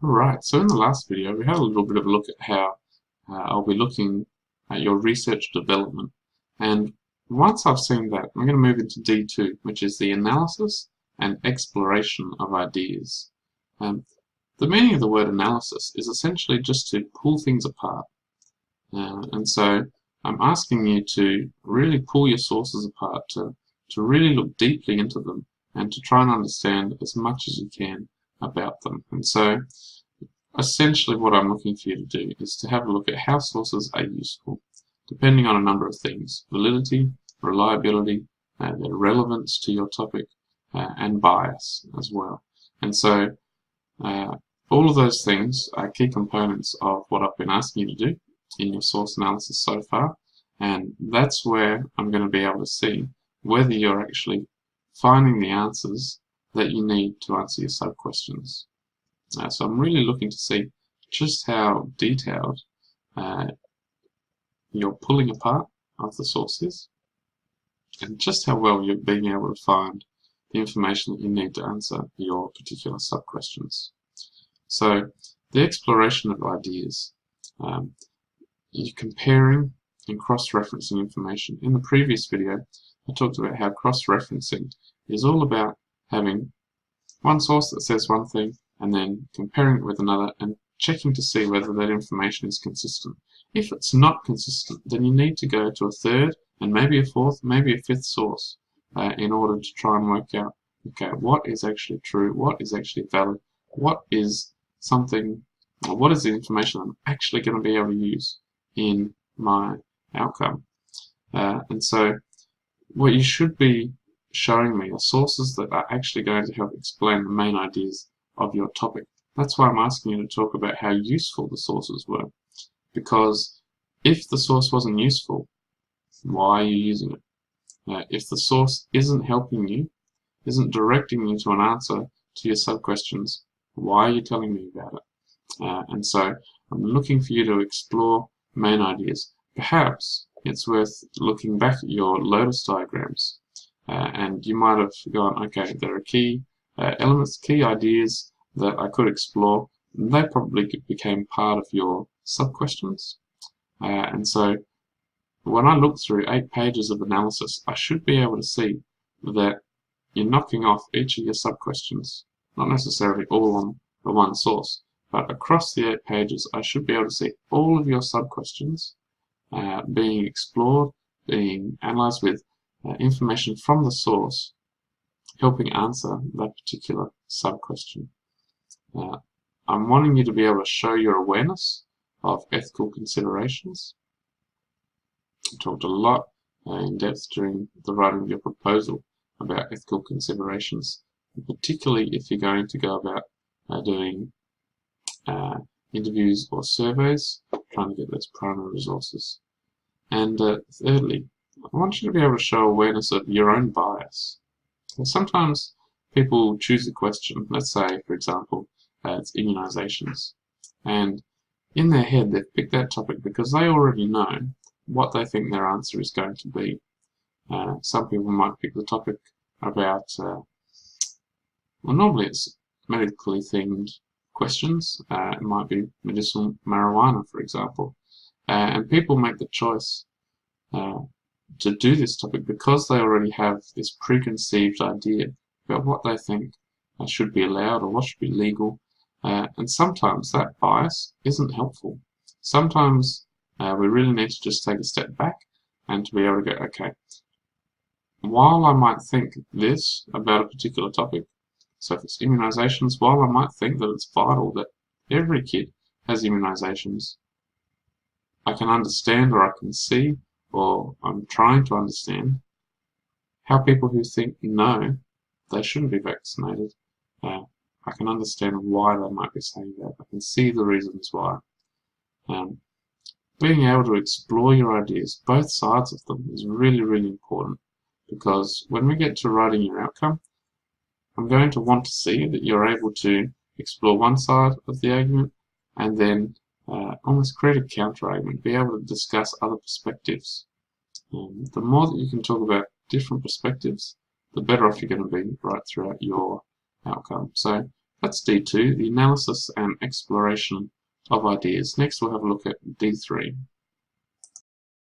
Alright, so in the last video we had a little bit of a look at how I'll be looking at your research development, and once I've seen that I'm going to move into D2, which is the analysis and exploration of ideas. The meaning of the word analysis is essentially just to pull things apart, and so I'm asking you to really pull your sources apart, to really look deeply into them and to try and understand as much as you can about them. And so essentially what I'm looking for you to do is to have a look at how sources are useful, depending on a number of things: validity, reliability, their relevance to your topic, and bias as well. And so all of those things are key components of what I've been asking you to do in your source analysis so far, and that's where I'm going to be able to see whether you're actually finding the answers that you need to answer your sub-questions. So I'm really looking to see just how detailed your pulling apart of the source is, and just how well you're being able to find the information that you need to answer your particular sub-questions. So the exploration of ideas, you're comparing and cross-referencing information. In the previous video I talked about how cross-referencing is all about having one source that says one thing and then comparing it with another and checking to see whether that information is consistent. If it's not consistent, then you need to go to a third and maybe a fourth, maybe a fifth source in order to try and work out, okay, what is actually true, what is actually valid, what is something, or what is the information I'm actually going to be able to use in my outcome. And so what you should be showing me are sources that are actually going to help explain the main ideas of your topic. That's why I'm asking you to talk about how useful the sources were, because if the source wasn't useful, why are you using it? If the source isn't helping you, isn't directing you to an answer to your sub-questions, why are you telling me about it? And so I'm looking for you to explore main ideas. Perhaps it's worth looking back at your Lotus diagrams, and you might have gone, okay, there are key elements, key ideas that I could explore, and they probably became part of your sub-questions. And so when I look through 8 pages of analysis, I should be able to see that you're knocking off each of your sub-questions, not necessarily all on the one source, but across the 8 pages I should be able to see all of your sub-questions being explored, being analysed with information from the source, helping answer that particular sub-question. I'm wanting you to be able to show your awareness of ethical considerations. I talked a lot in depth during the writing of your proposal about ethical considerations, particularly if you're going to go about doing interviews or surveys, trying to get those primary resources. And thirdly, I want you to be able to show awareness of your own bias. So sometimes people choose a question, let's say, for example, it's immunizations, and in their head they've picked that topic because they already know what they think their answer is going to be. Some people might pick the topic about, well, normally it's medically themed questions. It might be medicinal marijuana, for example. And people make the choice to do this topic because they already have this preconceived idea about what they think should be allowed or what should be legal. And sometimes that bias isn't helpful. Sometimes we really need to just take a step back and to be able to go, okay, while I might think this about a particular topic, so if it's immunizations, while I might think that it's vital that every kid has immunizations, I can understand, or I can see, or I'm trying to understand how people who think no, they shouldn't be vaccinated, I can understand why they might be saying that. I can see the reasons why. Being able to explore your ideas, both sides of them, is really, really important, because when we get to writing your outcome, I'm going to want to see that you're able to explore one side of the argument and then almost create a counter-argument, be able to discuss other perspectives. The more that you can talk about different perspectives, the better off you're going to be right throughout your outcome. So That's D2, the analysis and exploration of ideas. Next we'll have a look at D3.